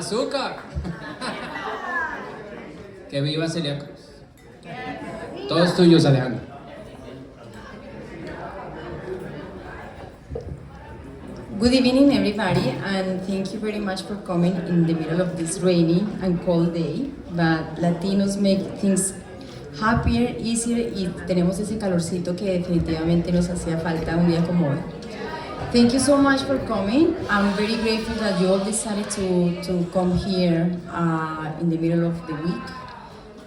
azúcar. Que viva Celia Cruz. Todos tuyos, Alejandro. Good evening, everybody, and thank you very much for coming in the middle of this rainy and cold day. But Latinos make things happier, easier, y tenemos ese calorcito que definitivamente nos hacía falta un día como hoy. Thank you so much for coming. I'm very grateful that you all decided to come here in the middle of the week,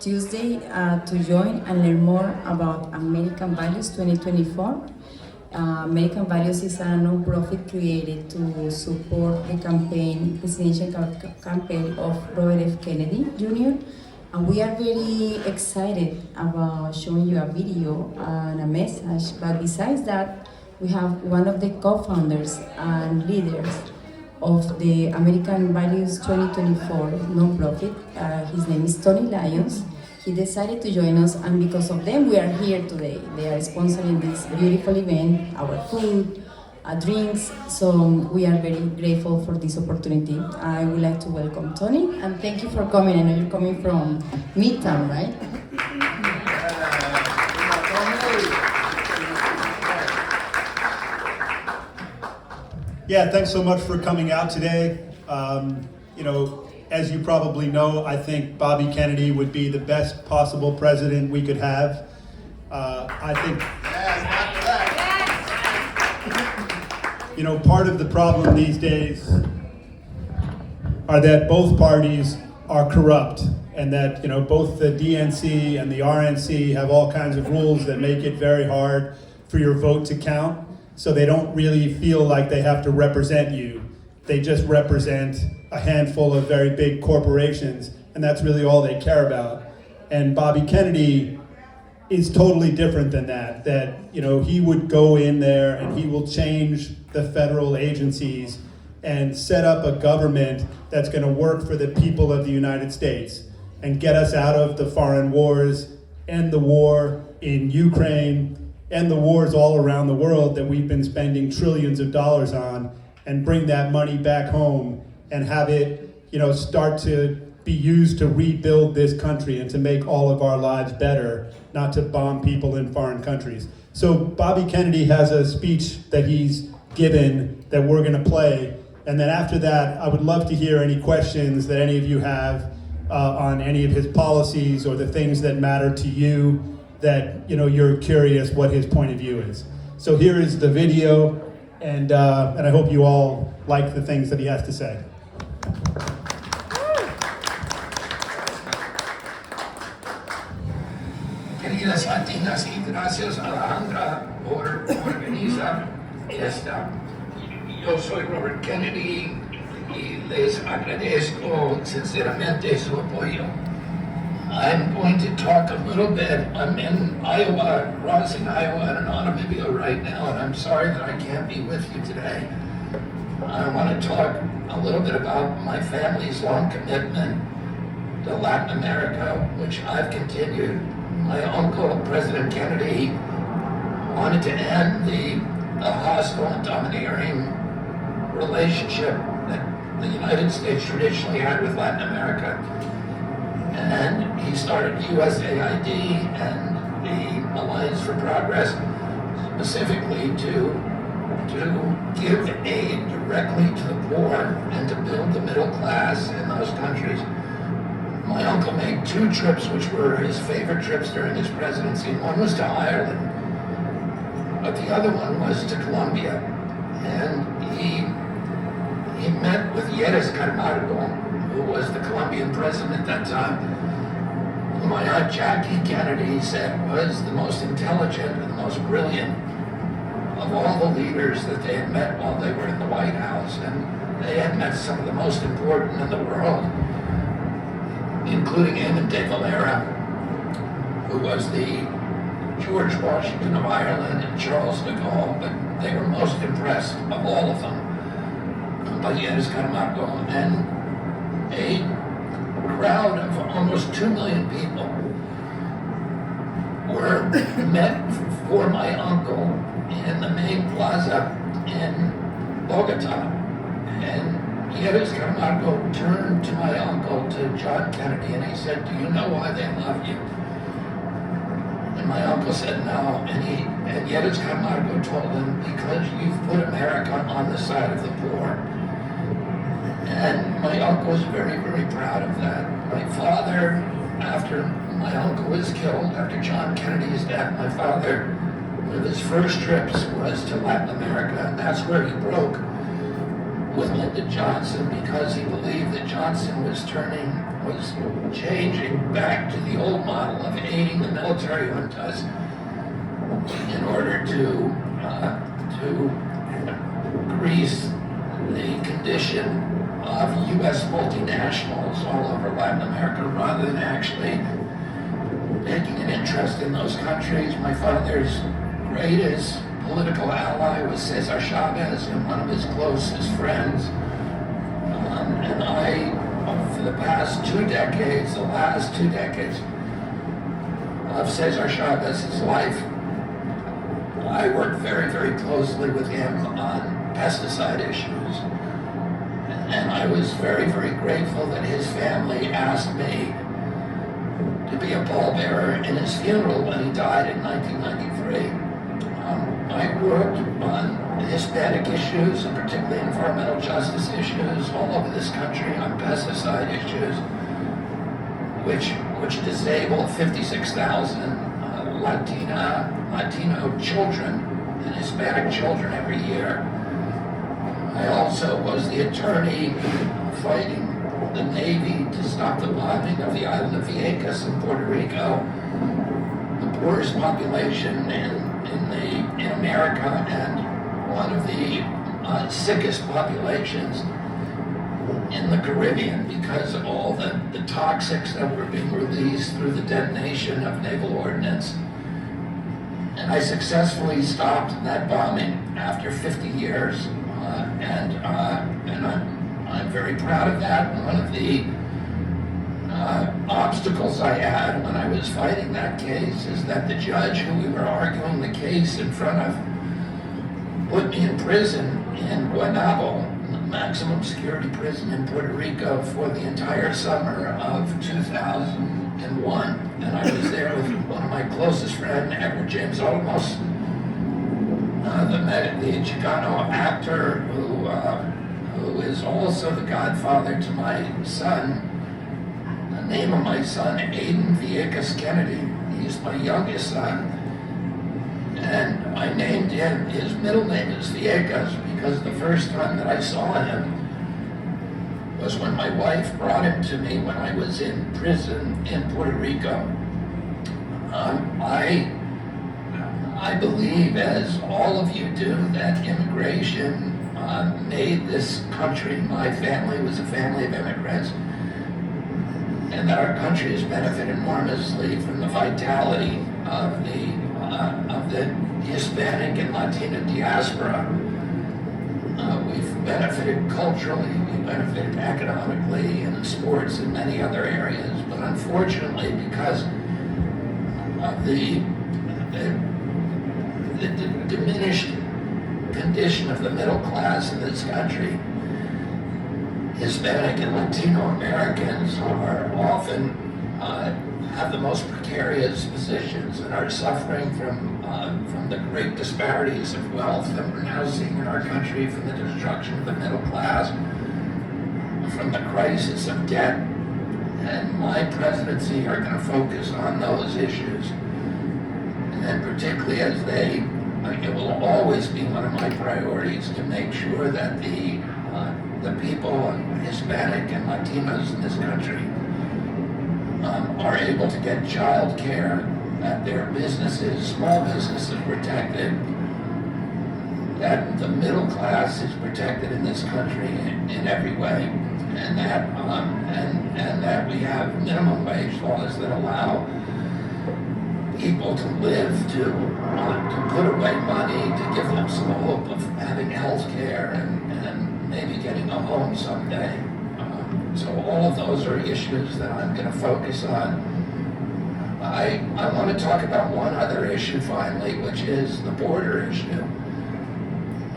Tuesday, to join and learn more about American Values 2024. American Values is a non-profit created to support the presidential campaign of Robert F. Kennedy Jr. And we are very excited about showing you a video and a message. But besides that, we have one of the co-founders and leaders of the American Values 2024 non-profit. His name is Tony Lyons. He decided to join us, and because of them, we are here today. They are sponsoring this beautiful event, our food, drinks, so we are very grateful for this opportunity. I would like to welcome Tony, and thank you for coming. I know you're coming from Midtown, right? Yeah, thanks so much for coming out today. As you probably know, I think Bobby Kennedy would be the best possible president we could have. I think, part of the problem these days are that both parties are corrupt, and that, both the DNC and the RNC have all kinds of rules that make it very hard for your vote to count. So they don't really feel like they have to represent you. They just represent a handful of very big corporations, and that's really all they care about. And Bobby Kennedy is totally different than that. He would go in there and he will change the federal agencies and set up a government that's going to work for the people of the United States and get us out of the foreign wars, end the war in Ukraine, end the wars all around the world that we've been spending trillions of dollars on, and bring that money back home and have it, start to be used to rebuild this country and to make all of our lives better, not to bomb people in foreign countries. So Bobby Kennedy has a speech that he's given that we're gonna play. And then after that, I would love to hear any questions that any of you have on any of his policies or the things that matter to you, that you're curious what his point of view is. So here is the video, and I hope you all like the things that he has to say. Queridas Latinas, y gracias Alejandra por organizar esta. Yo soy Robert Kennedy y les agradezco sinceramente su apoyo. I'm going to talk a little bit. I'm in Iowa, Rosing, Iowa, in an automobile right now, and I'm sorry that I can't be with you today. I want to talk a little bit about my family's long commitment to Latin America, which I've continued. My uncle, President Kennedy, wanted to end the hostile and domineering relationship that the United States traditionally had with Latin America. And he started USAID and the Alliance for Progress specifically to give aid directly to the poor and to build the middle class in those countries. My uncle made 2 trips, which were his favorite trips during his presidency. One was to Ireland, but the other one was to Colombia. And he met with Yves Camargo, who was the Colombian president at that time, who my Aunt Jackie Kennedy said was the most intelligent and the most brilliant of all the leaders that they had met while they were in the White House. And they had met some of the most important in the world, including Eamon de Valera, who was the George Washington of Ireland and Charles de Gaulle, but they were most impressed of all of them by Yves Camargo. And a crowd of almost 2 million people were met for my uncle in the main plaza in Bogota. And Nieves Camargo turned to my uncle, to John Kennedy, and he said, "Do you know why they love you?" And my uncle said no, and Nieves Camargo told him, "Because you've put America on the side of the poor." And my uncle was very, very proud of that. My father, after my uncle was killed, after John Kennedy's death, my father, one of his first trips was to Latin America, and that's where he broke with Lyndon Johnson, because he believed that Johnson was changing back to the old model of aiding the military juntas in order to grease the condition of U.S. multinationals all over Latin America, rather than actually taking an interest in those countries. My father's greatest political ally was Cesar Chavez, and one of his closest friends. And I, for the past 2 decades, the last 2 decades of Cesar Chavez's life, I worked very, very closely with him on pesticide issues. And I was very, very grateful that his family asked me to be a pallbearer in his funeral when he died in 1993. I worked on Hispanic issues, and particularly environmental justice issues all over this country, on pesticide issues, which disabled 56,000 Latino children and Hispanic children every year. I also was the attorney fighting the Navy to stop the bombing of the island of Vieques in Puerto Rico, the poorest population in America, and one of the sickest populations in the Caribbean, because of all the toxics that were being released through the detonation of naval ordnance. And I successfully stopped that bombing after 50 years, and I'm very proud of that. One of the obstacles I had when I was fighting that case is that the judge who we were arguing the case in front of put me in prison in Guaynabo, maximum security prison in Puerto Rico, for the entire summer of 2001. And I was there with one of my closest friends, Edward James Olmos, the Chicano actor who is also the godfather to my son. The name of my son, Aiden Vieques Kennedy. He's my youngest son. And I named him, his middle name is Vieques, because the first time that I saw him was when my wife brought him to me when I was in prison in Puerto Rico. I believe, as all of you do, that immigration made this country, my family was a family of immigrants, and that our country has benefited enormously from the vitality of the Hispanic and Latino diaspora. We've benefited culturally, we've benefited economically, and in sports, and many other areas. But unfortunately, because of the diminished condition of the middle class in this country, Hispanic and Latino Americans are often have the most precarious positions and are suffering from the great disparities of wealth that we're now seeing in our country, from the destruction of the middle class, from the crisis of debt. And my presidency are going to focus on those issues, and particularly as it will always be one of my priorities to make sure that the people, Hispanic and Latinos in this country, are able to get child care, that their businesses, small businesses, are protected, that the middle class is protected in this country in every way, and that we have minimum wage laws that allow people to live, to put away money, to give them some hope of having health care and maybe getting a home someday. So all of those are issues that I'm going to focus on. I want to talk about one other issue finally, which is the border issue.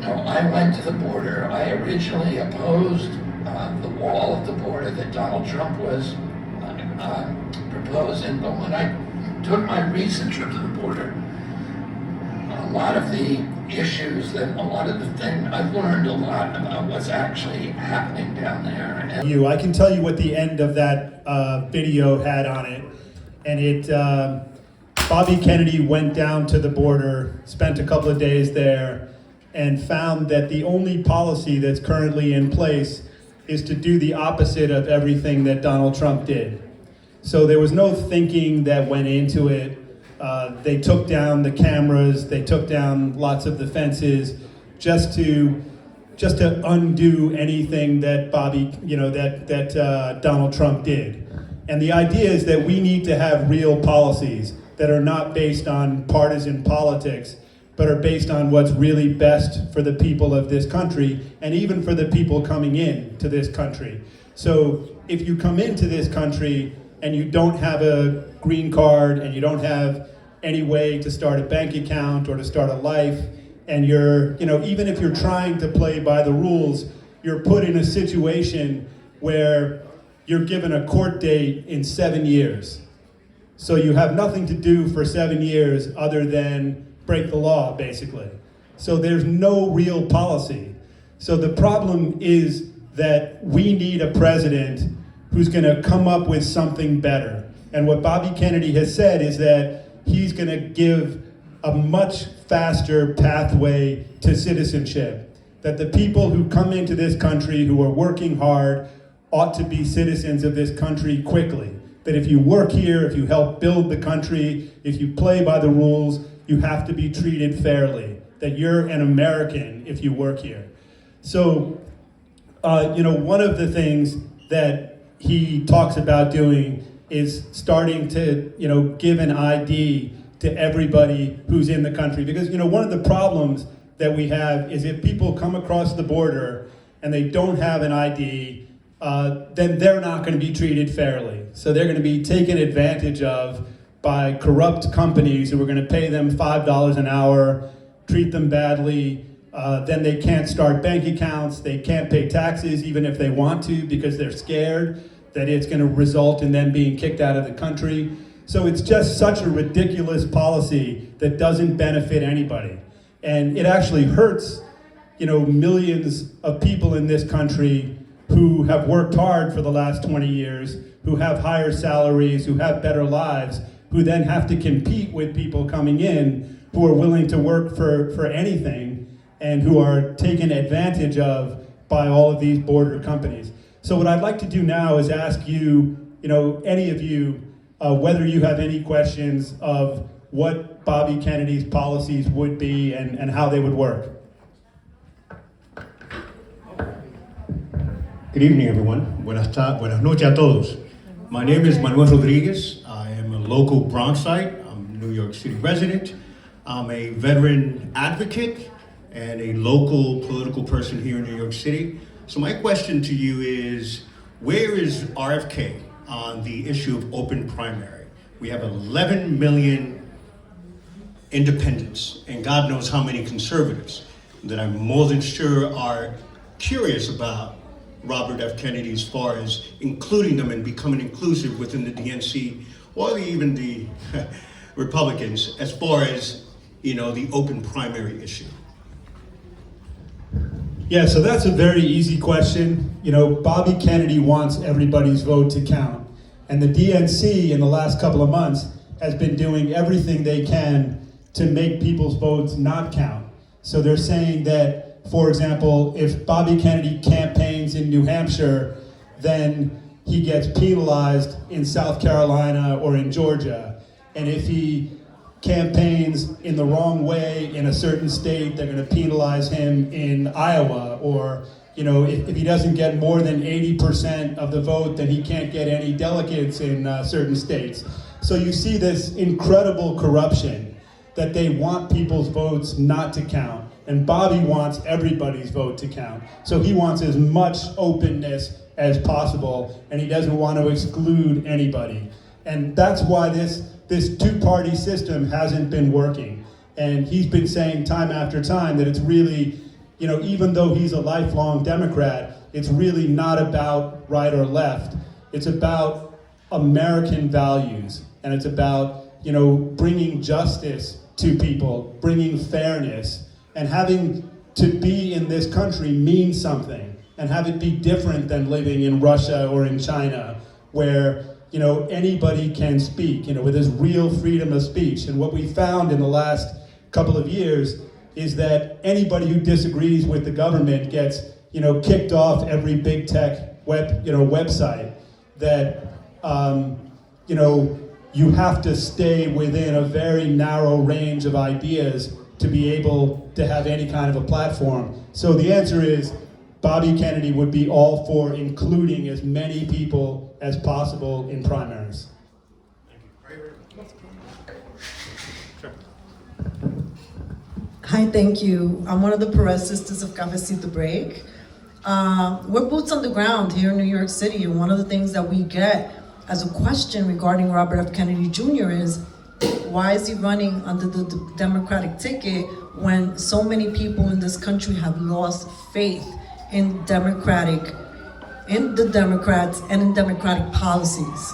I went to the border. I originally opposed the wall of the border that Donald Trump was proposing. But when I took my recent trip to the border, a lot of the issues that a lot of the things, I've learned a lot about what's actually happening down there. And I can tell you what the end of that video had on it, and it Bobby Kennedy went down to the border, spent a couple of days there, and found that the only policy that's currently in place is to do the opposite of everything that Donald Trump did. So there was no thinking that went into it. They took down the cameras, they took down lots of the fences, just to undo anything that Donald Trump did. And the idea is that we need to have real policies that are not based on partisan politics, but are based on what's really best for the people of this country, and even for the people coming in to this country. So if you come into this country and you don't have a green card, and you don't have any way to start a bank account or to start a life, and you're, even if you're trying to play by the rules, you're put in a situation where you're given a court date in 7 years. So you have nothing to do for 7 years other than break the law, basically. So there's no real policy. So the problem is that we need a president who's gonna come up with something better. And what Bobby Kennedy has said is that he's gonna give a much faster pathway to citizenship. That the people who come into this country who are working hard ought to be citizens of this country quickly. That if you work here, if you help build the country, if you play by the rules, you have to be treated fairly. That you're an American if you work here. So, one of the things that he talks about doing is starting to, give an ID to everybody who's in the country. Because, one of the problems that we have is if people come across the border and they don't have an ID, then they're not going to be treated fairly. So they're going to be taken advantage of by corrupt companies who are going to pay them $5 an hour, treat them badly. Then they can't start bank accounts, they can't pay taxes even if they want to because they're scared that it's going to result in them being kicked out of the country. So it's just such a ridiculous policy that doesn't benefit anybody. And it actually hurts, millions of people in this country who have worked hard for the last 20 years, who have higher salaries, who have better lives, who then have to compete with people coming in who are willing to work for anything and who are taken advantage of by all of these border companies. So what I'd like to do now is ask you, any of you, whether you have any questions of what Bobby Kennedy's policies would be and how they would work. Good evening, everyone. Buenas noches a todos. My name is Manuel Rodriguez. I am a local Bronxite. I'm a New York City resident. I'm a veteran advocate and a local political person here in New York City. So my question to you is, where is RFK on the issue of open primary? We have 11 million independents and God knows how many conservatives that I'm more than sure are curious about Robert F. Kennedy as far as including them and becoming inclusive within the DNC or even the Republicans as far as, the open primary issue. Yeah, so that's a very easy question. Bobby Kennedy wants everybody's vote to count. And the DNC in the last couple of months has been doing everything they can to make people's votes not count. So they're saying that, for example, if Bobby Kennedy campaigns in New Hampshire, then he gets penalized in South Carolina or in Georgia. And if he campaigns in the wrong way in a certain state, they're going to penalize him in Iowa. Or, if he doesn't get more than 80% of the vote, then he can't get any delegates in certain states. So you see this incredible corruption that they want people's votes not to count. And Bobby wants everybody's vote to count. So he wants as much openness as possible, and he doesn't want to exclude anybody. And that's why this two-party system hasn't been working. And he's been saying time after time that it's really you know, even though he's a lifelong Democrat, it's really not about right or left. It's about American values, and it's about, you know, bringing justice to people, bringing fairness, and having to be in this country mean something, and have it be different than living in Russia or in China, where, you know, anybody can speak, you know, where there's real freedom of speech. And what we found in the last couple of years is that anybody who disagrees with the government gets, you know, kicked off every big tech website. That, you know, you have to stay within a very narrow range of ideas to be able to have any kind of a platform. So the answer is, Bobby Kennedy would be all for including as many people as possible in primaries. Hi, thank you. I'm one of the Perez sisters of Cafecito Break. We're boots on the ground here in New York City, and one of the things that we get as a question regarding Robert F. Kennedy Jr. is, why is he running under the Democratic ticket when so many people in this country have lost faith in the Democrats and in Democratic policies?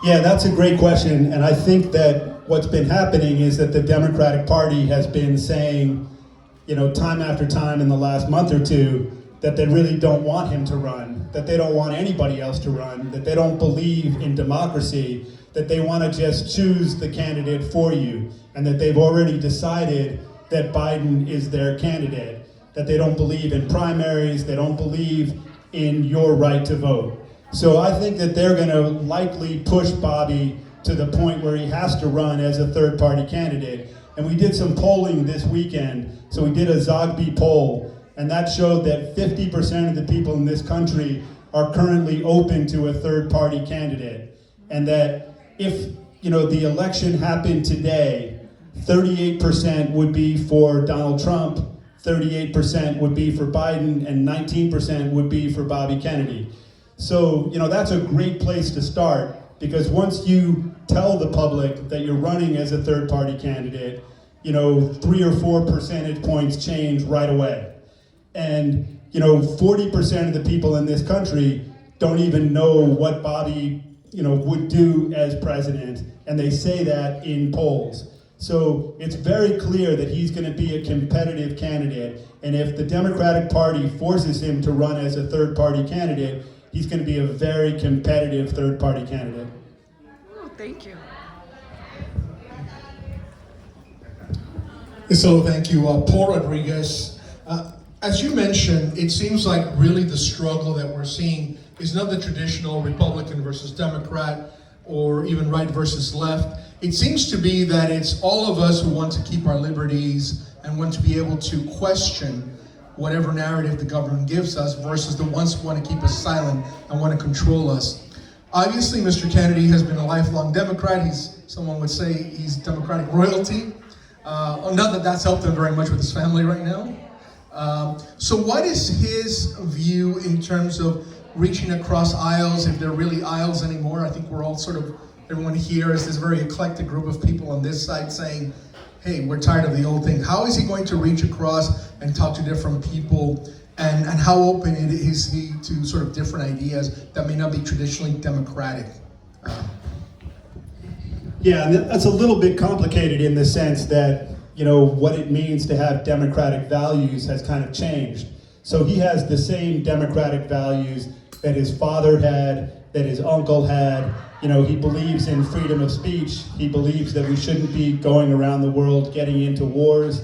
Yeah, that's a great question, and I think that what's been happening is that the Democratic Party has been saying, you know, time after time in the last month or two, that they really don't want him to run, that they don't want anybody else to run, that they don't believe in democracy, that they want to just choose the candidate for you, and that they've already decided that Biden is their candidate, that they don't believe in primaries, they don't believe in your right to vote. So I think that they're going to likely push Bobby to the point where he has to run as a third-party candidate. And we did some polling this weekend. So we did a Zogby poll, and that showed that 50% of the people in this country are currently open to a third-party candidate. And that if, you know, the election happened today, 38% would be for Donald Trump, 38% would be for Biden, and 19% would be for Bobby Kennedy. So, you know, that's a great place to start, because once you tell the public that you're running as a third-party candidate, you know, 3 or 4 percentage points change right away. And, you know, 40% of the people in this country don't even know what Bobby, you know, would do as president, and they say that in polls. So it's very clear that he's going to be a competitive candidate, and if the Democratic Party forces him to run as a third-party candidate, he's going to be a very competitive third-party candidate. Oh, thank you. So thank you, Paul Rodriguez. As you mentioned, it seems like really the struggle that we're seeing is not the traditional Republican versus Democrat or even right versus left. It seems to be that it's all of us who want to keep our liberties and want to be able to question whatever narrative the government gives us versus the ones who want to keep us silent and want to control us. Obviously, Mr. Kennedy has been a lifelong Democrat. Someone would say he's Democratic royalty. Not that that's helped him very much with his family right now. So what is his view in terms of reaching across aisles, if they're really aisles anymore? I think we're all sort of, everyone here is this very eclectic group of people on this side saying, hey, we're tired of the old thing. How is he going to reach across and talk to different people? And how open is he to sort of different ideas that may not be traditionally democratic? Yeah, that's a little bit complicated in the sense that, you know, what it means to have democratic values has kind of changed. So he has the same democratic values that his father had, that his uncle had. You know, he believes in freedom of speech. He believes that we shouldn't be going around the world getting into wars.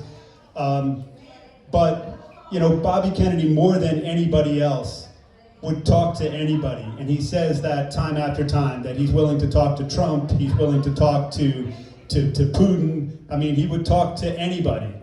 But, you know, Bobby Kennedy, more than anybody else, would talk to anybody. And he says that time after time, that he's willing to talk to Trump, he's willing to talk to Putin. I mean, he would talk to anybody.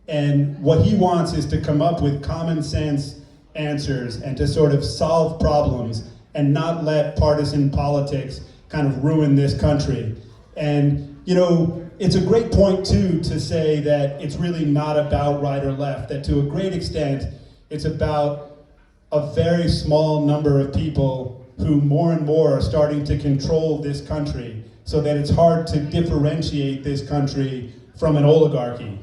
And what he wants is to come up with common sense answers and to sort of solve problems and not let partisan politics kind of ruin this country. And, you know, it's a great point, too, to say that it's really not about right or left, that to a great extent, it's about a very small number of people who more and more are starting to control this country so that it's hard to differentiate this country from an oligarchy.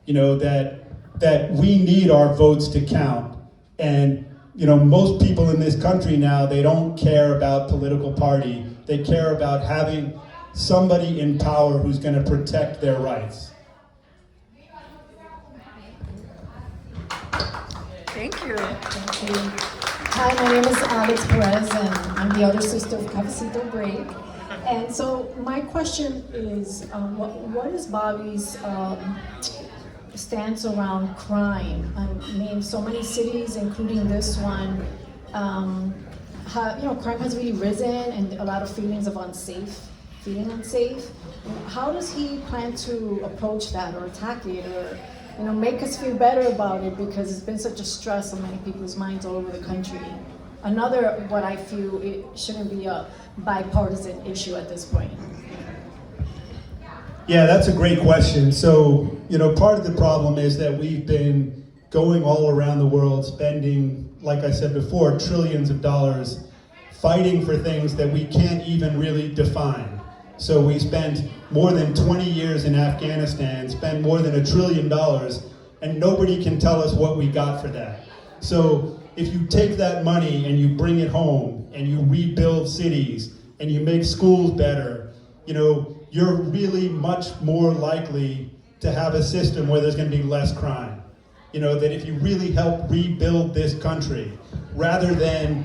You know, that that we need our votes to count. And most people in this country now, they don't care about political party. They care about having somebody in power who's going to protect their rights. Thank you. Thank you. Hi, my name is Alex Perez, and I'm the other sister of Cafecito Break. And so my question is, what is Bobby's stance around crime? I mean, so many cities, including this one, crime has really risen, and a lot of feelings of feeling unsafe. How does he plan to approach that or attack it, or make us feel better about it, because it's been such a stress on many people's minds all over the country? Another, what I feel, it shouldn't be a bipartisan issue at this point. Yeah, that's a great question. So, part of the problem is that we've been going all around the world spending, like I said before, trillions of dollars fighting for things that we can't even really define. So we spent more than 20 years in Afghanistan, spent more than $1 trillion, and nobody can tell us what we got for that. So if you take that money and you bring it home and you rebuild cities and you make schools better, you're really much more likely to have a system where there's going to be less crime. That if you really help rebuild this country, rather than,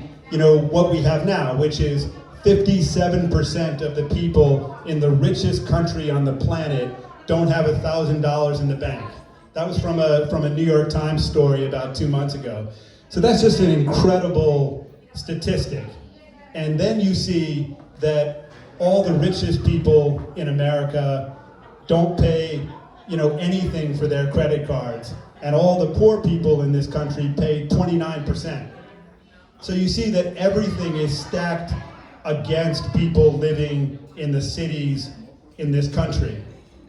what we have now, which is 57% of the people in the richest country on the planet don't have $1,000 in the bank. That was from a New York Times story about 2 months ago. So that's just an incredible statistic. And then you see that all the richest people in America don't pay, anything for their credit cards, and all the poor people in this country pay 29%. So you see that everything is stacked against people living in the cities in this country.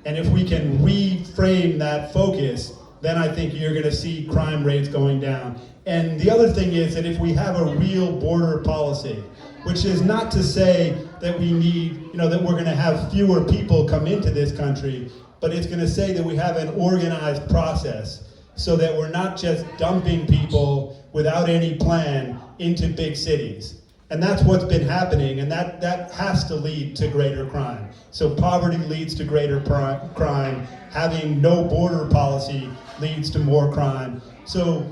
And if we can reframe that focus, then I think you're going to see crime rates going down. And the other thing is that if we have a real border policy, which is not to say that we need, that we're going to have fewer people come into this country, but it's going to say that we have an organized process so that we're not just dumping people without any plan into big cities. And that's what's been happening, and that has to lead to greater crime. So poverty leads to greater crime. Having no border policy leads to more crime. So,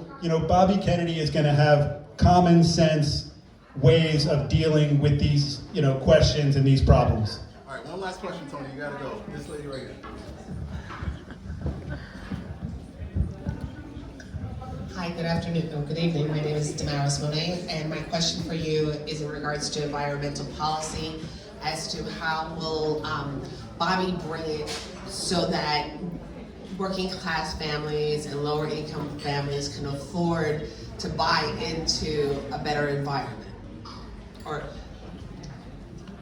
Bobby Kennedy is going to have common sense ways of dealing with these, questions and these problems. All right, one last question, Tony. You got to go. This lady right here. Hi, good afternoon, or good evening. My name is Damaris Monet, and my question for you is in regards to environmental policy as to how will Bobby bring it so that working class families and lower income families can afford to buy into a better environment? Or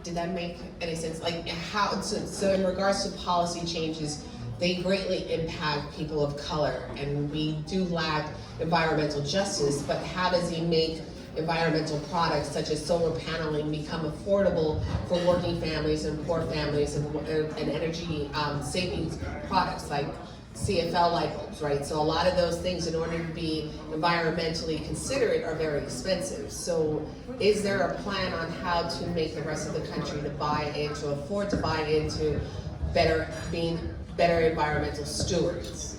did that make any sense? Like how, so in regards to policy changes, they greatly impact people of color, and we do lack environmental justice, but how does he make environmental products such as solar paneling become affordable for working families and poor families, and energy savings products like CFL light bulbs, right? So a lot of those things, in order to be environmentally considerate, are very expensive. So is there a plan on how to make the rest of the country to buy into, afford to buy into being better environmental stewards?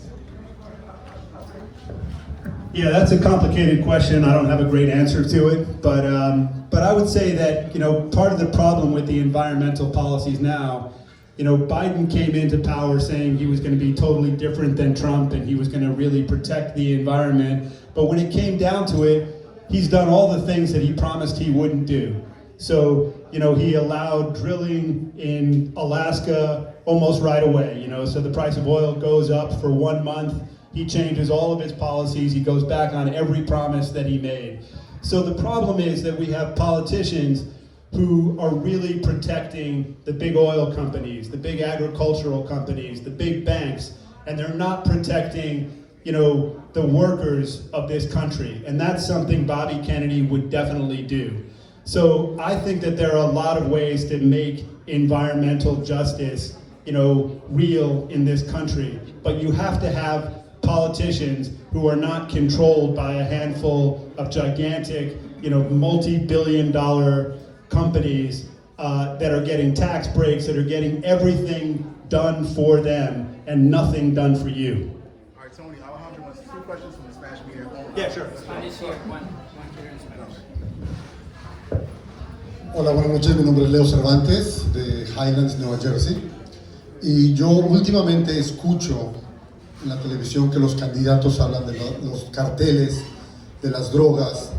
Yeah, that's a complicated question. I don't have a great answer to it, but I would say that part of the problem with the environmental policies now, Biden came into power saying he was going to be totally different than Trump and he was going to really protect the environment. But when it came down to it, he's done all the things that he promised he wouldn't do. So, he allowed drilling in Alaska almost right away, so the price of oil goes up for 1 month. He changes all of his policies. He goes back on every promise that he made. So the problem is that we have politicians who are really protecting the big oil companies, the big agricultural companies, the big banks, and they're not protecting, the workers of this country. And that's something Bobby Kennedy would definitely do. So I think that there are a lot of ways to make environmental justice, real in this country. But you have to have politicians who are not controlled by a handful of gigantic, multi-billion-dollar companies that are getting tax breaks, that are getting everything done for them and nothing done for you. All right, Tony, Alejandro wants 2 questions from the Spanish media. Yeah, sure. Spanish here, one here in Spanish. Hola, buenas noches. Mi nombre es Leo Cervantes de Highlands, Nueva Jersey. Y yo últimamente escucho en la televisión que los candidatos hablan de los carteles, de las drogas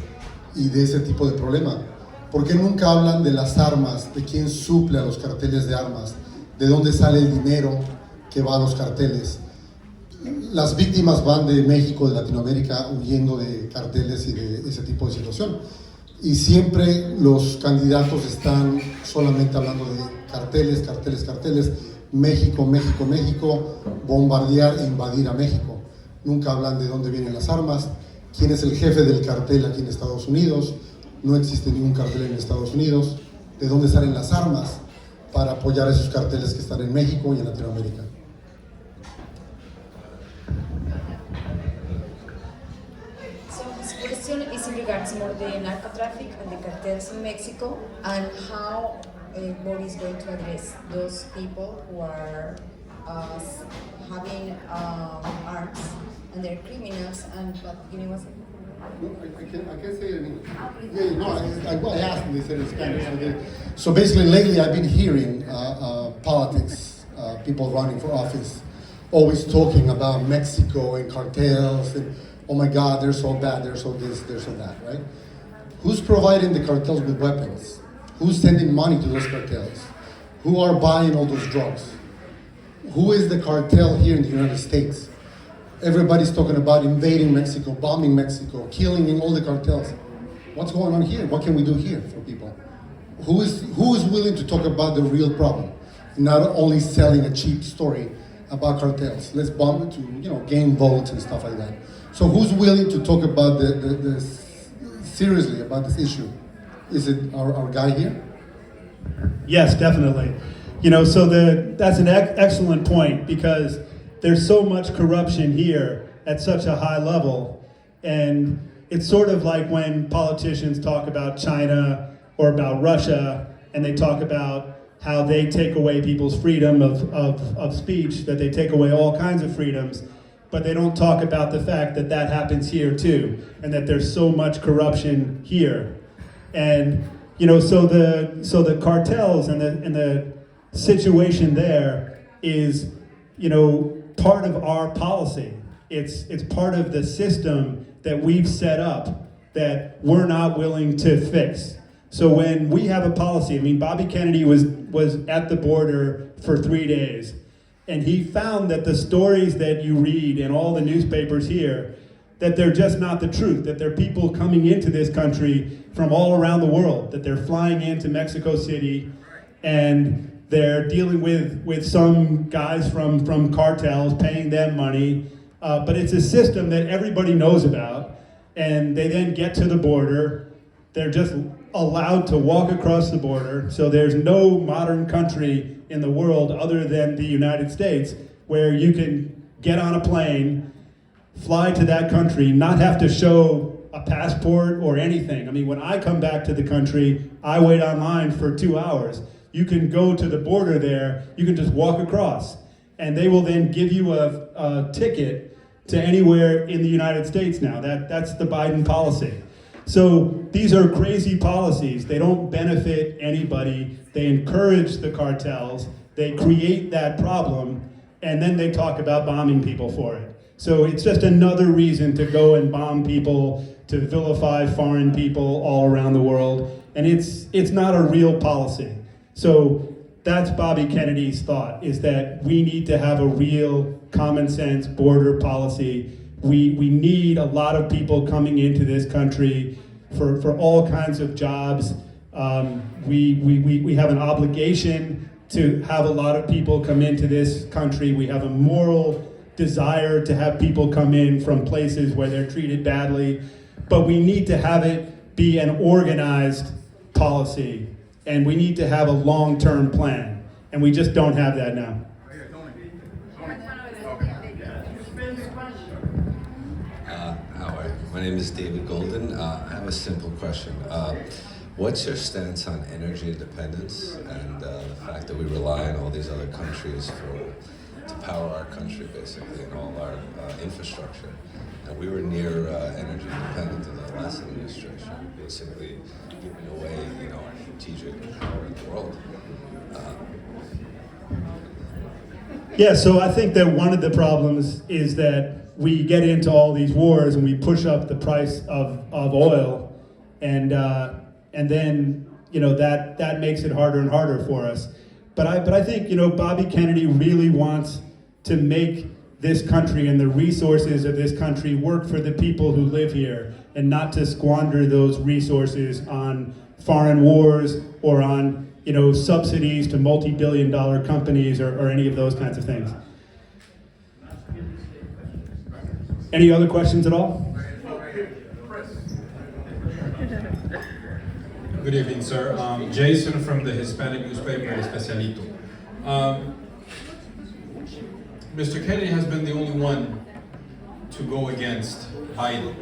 y de ese tipo de problema. ¿Por qué nunca hablan de las armas, de quién suple a los carteles de armas, de dónde sale el dinero que va a los carteles? Las víctimas van de México, de Latinoamérica, huyendo de carteles y de ese tipo de situación. Y siempre los candidatos están solamente hablando de carteles, carteles, carteles, México, México, México, bombardear e invadir a México. Nunca hablan de dónde vienen las armas, quién es el jefe del cartel aquí en Estados Unidos. No existe ningún cartel en Estados Unidos. ¿De dónde salen las armas para apoyar a esos carteles que están en México y en Latinoamérica? So his question is in regards more the narco traffic and the cartels in Mexico, and how Boris is going to address those people who are having arms and they're criminals. And but give me one second. I can say it in English. Yeah, no, I asked them, they said in Spanish. So basically, lately I've been hearing politics, people running for office, always talking about Mexico and cartels, and oh my God, they're so bad, they're so this, they're so that, right? Who's providing the cartels with weapons? Who's sending money to those cartels? Who are buying all those drugs? Who is the cartel here in the United States? Everybody's talking about invading Mexico, bombing Mexico, killing in all the cartels. What's going on here? What can we do here for people? Who is willing to talk about the real problem? Not only selling a cheap story about cartels. Let's bomb it to gain votes and stuff like that. So who's willing to talk about the seriously about this issue? Is it our guy here? Yes, definitely. So that's an excellent point, because there's so much corruption here at such a high level, and it's sort of like when politicians talk about China or about Russia, and they talk about how they take away people's freedom of speech, that they take away all kinds of freedoms, but they don't talk about the fact that that happens here too, and that there's so much corruption here. And so the cartels and the situation there is part of our policy. It's part of the system that we've set up that we're not willing to fix. So when we have a policy, Bobby Kennedy was at the border for 3 days, and he found that the stories that you read in all the newspapers here, that they're just not the truth, that there are people coming into this country from all around the world, that they're flying into Mexico City, and they're dealing with some guys from cartels, paying them money, but it's a system that everybody knows about, and they then get to the border. They're just allowed to walk across the border, so there's no modern country in the world other than the United States where you can get on a plane, fly to that country, not have to show a passport or anything. When I come back to the country, I wait online for 2 hours. You can go to the border there, you can just walk across, and they will then give you a ticket to anywhere in the United States now. That's the Biden policy. So these are crazy policies. They don't benefit anybody. They encourage the cartels. They create that problem, and then they talk about bombing people for it. So it's just another reason to go and bomb people, to vilify foreign people all around the world, and it's not a real policy. So that's Bobby Kennedy's thought, is that we need to have a real common sense border policy. We need a lot of people coming into this country for all kinds of jobs. We have an obligation to have a lot of people come into this country. We have a moral desire to have people come in from places where they're treated badly, but we need to have it be an organized policy, and we need to have a long-term plan, and we just don't have that now. My name is David Golden. I have a simple question. What's your stance on energy independence and the fact that we rely on all these other countries to power our country, basically, and all our infrastructure? And we were near energy independent in the last administration, basically giving away, our strategic power in the world. Yeah, so I think that one of the problems is that we get into all these wars and we push up the price of oil, and then that makes it harder and harder for us. But I think Bobby Kennedy really wants to make this country and the resources of this country work for the people who live here, and not to squander those resources on foreign wars or on subsidies to multi-billion-dollar companies or any of those kinds of things. Any other questions at all? Good evening, sir. Jason from the Hispanic newspaper Especialito. Mr. Kennedy has been the only one to go against Biden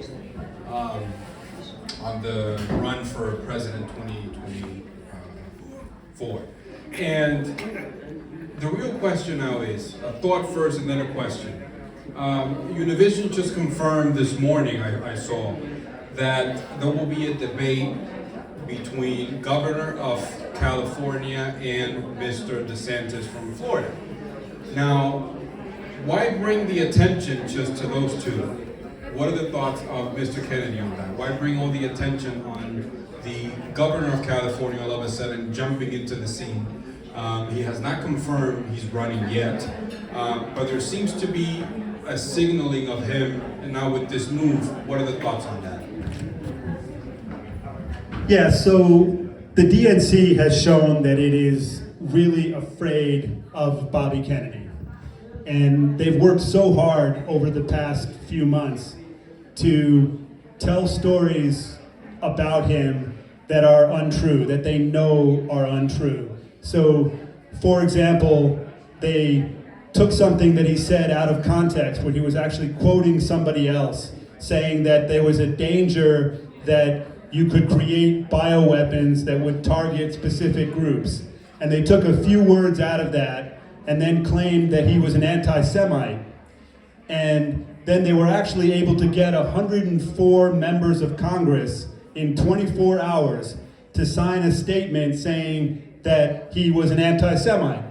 on the run for President 2024. And the real question now is, a thought first and then a question. Univision just confirmed this morning, I saw, that there will be a debate between Governor of California and Mr. DeSantis from Florida. Now, why bring the attention just to those two? What are the thoughts of Mr. Kennedy on that? Why bring all the attention on the Governor of California all of a sudden jumping into the scene? He has not confirmed he's running yet, but there seems to be a signaling of him, and now with this move, what are the thoughts on that? Yeah, so the DNC has shown that it is really afraid of Bobby Kennedy. And they've worked so hard over the past few months to tell stories about him that are untrue, that they know are untrue. So, for example, they took something that he said out of context when he was actually quoting somebody else, saying that there was a danger that you could create bioweapons that would target specific groups. And they took a few words out of that and then claimed that he was an anti-Semite. And then they were actually able to get 104 members of Congress in 24 hours to sign a statement saying that he was an anti-Semite.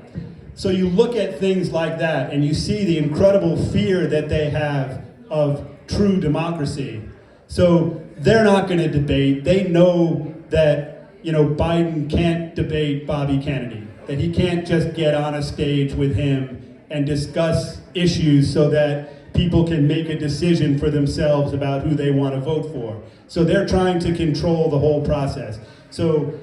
So you look at things like that and you see the incredible fear that they have of true democracy. So they're not going to debate. They know that Biden can't debate Bobby Kennedy, that he can't just get on a stage with him and discuss issues so that people can make a decision for themselves about who they want to vote for. So they're trying to control the whole process. So,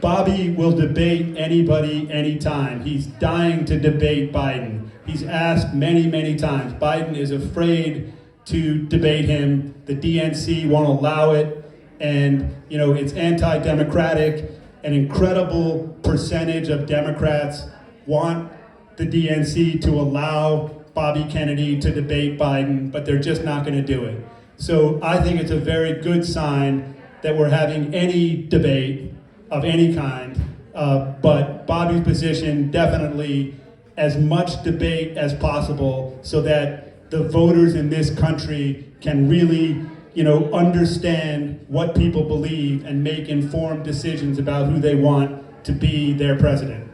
Bobby will debate anybody, anytime. He's dying to debate Biden. He's asked many, many times. Biden is afraid to debate him. The DNC won't allow it. And, it's anti-democratic. An incredible percentage of Democrats want the DNC to allow Bobby Kennedy to debate Biden, but they're just not going to do it. So I think it's a very good sign that we're having any debate of any kind, but Bobby's position, definitely as much debate as possible so that the voters in this country can really, understand what people believe and make informed decisions about who they want to be their president.